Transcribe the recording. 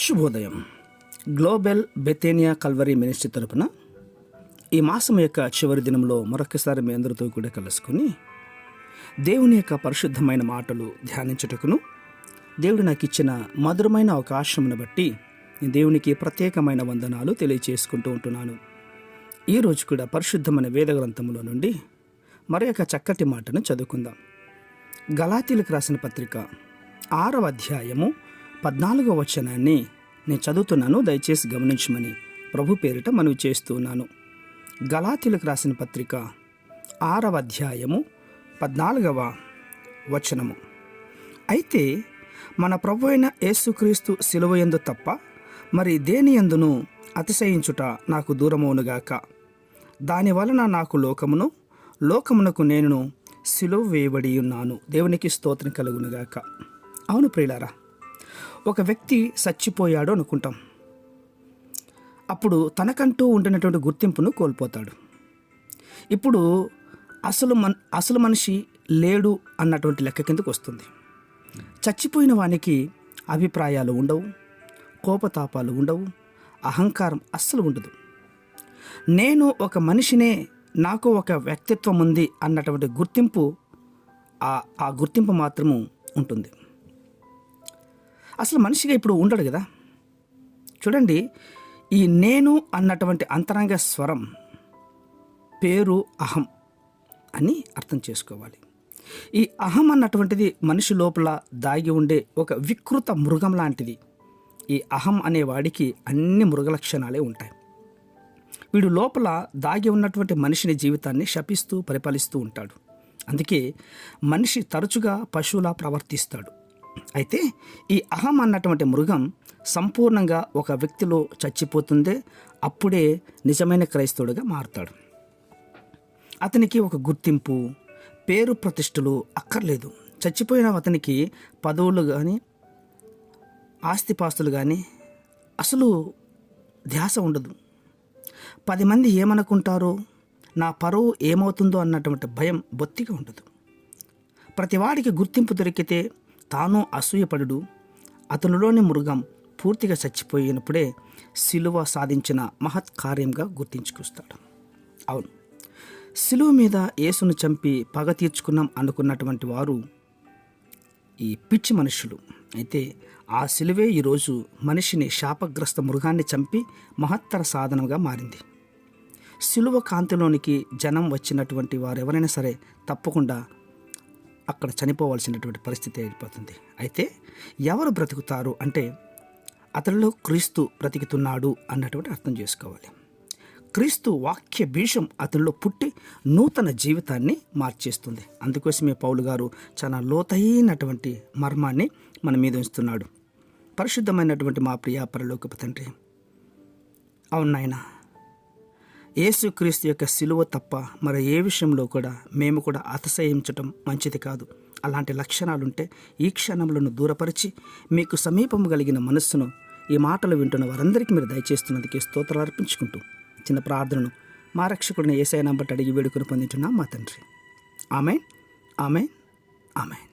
శుభోదయం. Global బెతేనియా Calvary ministry తరపున ఈ మాసం యొక్క చివరి దినంలో మరొకసారి మీ అందరితో కూడా కలుసుకుని దేవుని యొక్క పరిశుద్ధమైన మాటలు ధ్యానించుటకును దేవుడు నాకు ఇచ్చిన మధురమైన అవకాశమును బట్టి దేవునికి ప్రత్యేకమైన వందనాలు తెలియచేసుకుంటూ ఉంటున్నాను. ఈరోజు కూడా పరిశుద్ధమైన వేద గ్రంథములో నుండి మరి యొక్క చక్కటి మాటను చదువుకుందాం. గలాతీలకు రాసిన పత్రిక 6వ అధ్యాయము 14వ వచనాన్ని నేను చదువుతున్నాను, దయచేసి గమనించమని ప్రభు పేరిట మనవి చేస్తున్నాను. గలాతీలకు రాసిన పత్రిక 6వ అధ్యాయము 14వ వచనము. అయితే మన ప్రభు అయిన యేసుక్రీస్తు శిలువయందు తప్ప మరి దేని యందును అతిశయించుట నాకు దూరమవునుగాక. దానివలన నాకు లోకమునకు నేను సిలువ వేయబడి ఉన్నాను. దేవునికి స్తోత్రం కలుగునుగాక. అవును ప్రియులారా, ఒక వ్యక్తి చచ్చిపోయాడు అనుకుంటాం. అప్పుడు తనకంటూ ఉండినటువంటి గుర్తింపును కోల్పోతాడు. ఇప్పుడు అసలు మనిషి లేడు అన్నటువంటి లెక్క కిందకు వస్తుంది. చచ్చిపోయిన వానికి అభిప్రాయాలు ఉండవు, కోపతాపాలు ఉండవు, అహంకారం అస్సలు ఉండదు. నేను ఒక మనిషినే, నాకు ఒక వ్యక్తిత్వం ఉంది అన్నటువంటి గుర్తింపు, ఆ గుర్తింపు మాత్రము ఉంటుంది. అసలు మనిషిగా ఇప్పుడు ఉండడు కదా. చూడండి, ఈ నేను అన్నటువంటి అంతరంగ స్వరం పేరు అహం అని అర్థం చేసుకోవాలి. ఈ అహం అన్నటువంటిది మనిషి లోపల దాగి ఉండే ఒక వికృత మృగం లాంటిది. ఈ అహం అనేవాడికి అన్ని మృగ లక్షణాలే ఉంటాయి. వీడు లోపల దాగి ఉన్నటువంటి మనిషిని జీవితాన్ని శపిస్తూ పరిపాలిస్తూ ఉంటాడు. అందుకే మనిషి తరచుగా పశువులా ప్రవర్తిస్తాడు. అయితే ఈ అహం అన్నటువంటి మృగం సంపూర్ణంగా ఒక వ్యక్తిలో చచ్చిపోతుందే అప్పుడే నిజమైన క్రైస్తవుడిగా మారుతాడు. అతనికి ఒక గుర్తింపు, పేరు ప్రతిష్టలు అక్కర్లేదు. చచ్చిపోయిన అతనికి పదవులు కానీ ఆస్తిపాస్తులు కానీ అసలు ధ్యాస ఉండదు. 10 మంది ఏమనుకుంటారో, నా పరువు ఏమవుతుందో అన్నటువంటి భయం బొత్తిగా ఉండదు. ప్రతివాడికి గుర్తింపు దొరికితే తాను అసూయపడు. అతనిలోని మృగం పూర్తిగా చచ్చిపోయినప్పుడే సిలువ సాధించిన మహత్కార్యంగా గుర్తించుకొస్తాడు. అవును, సిలువ మీద యేసును చంపి పగ తీర్చుకున్నాం అనుకున్నటువంటి వారు ఈ పిచ్చి మనుషులు. అయితే ఆ సిలువే ఈరోజు మనిషిని శాపగ్రస్త మృగాన్ని చంపి మహత్తర సాధనంగా మారింది. సిలువ కాంతిలోనికి జనం వచ్చినటువంటి వారు ఎవరైనా సరే తప్పకుండా అక్కడ చనిపోవాల్సినటువంటి పరిస్థితి ఏర్పడుతుంది. అయితే ఎవరు బ్రతుకుతారు అంటే అతనిలో క్రీస్తు బ్రతికుతున్నాడు అన్నటువంటి అర్థం చేసుకోవాలి. క్రీస్తు వాక్య బీజం అతనిలో పుట్టి నూతన జీవితాన్ని మార్చేస్తుంది. అందుకోసమే పౌలు గారు చాలా లోతైనటువంటి మర్మాన్ని మన మీద ఉంచుతున్నాడు. పరిశుద్ధమైనటువంటి మా ప్రియ పరలోకపు తండ్రి, అవును నాయనా, యేసుక్రీస్తు యొక్క సిలువ తప్ప మరి ఏ విషయంలో కూడా మేము కూడా అతిశయించటం మంచిది కాదు. అలాంటి లక్షణాలుంటే ఈ క్షణములను దూరపరిచి మీకు సమీపం కలిగిన మనస్సును ఈ మాటలు వింటున్న వారందరికీ మీరు దయచేస్తున్నందుకే స్తోత్రాలు అర్పించుకుంటూ చిన్న ప్రార్థనను మా రక్షకుడిని యేసయ్య నంబట అడిగి వేడుకొని పొందుతున్నాం మా తండ్రి. ఆమేన్, ఆమేన్, ఆమేన్.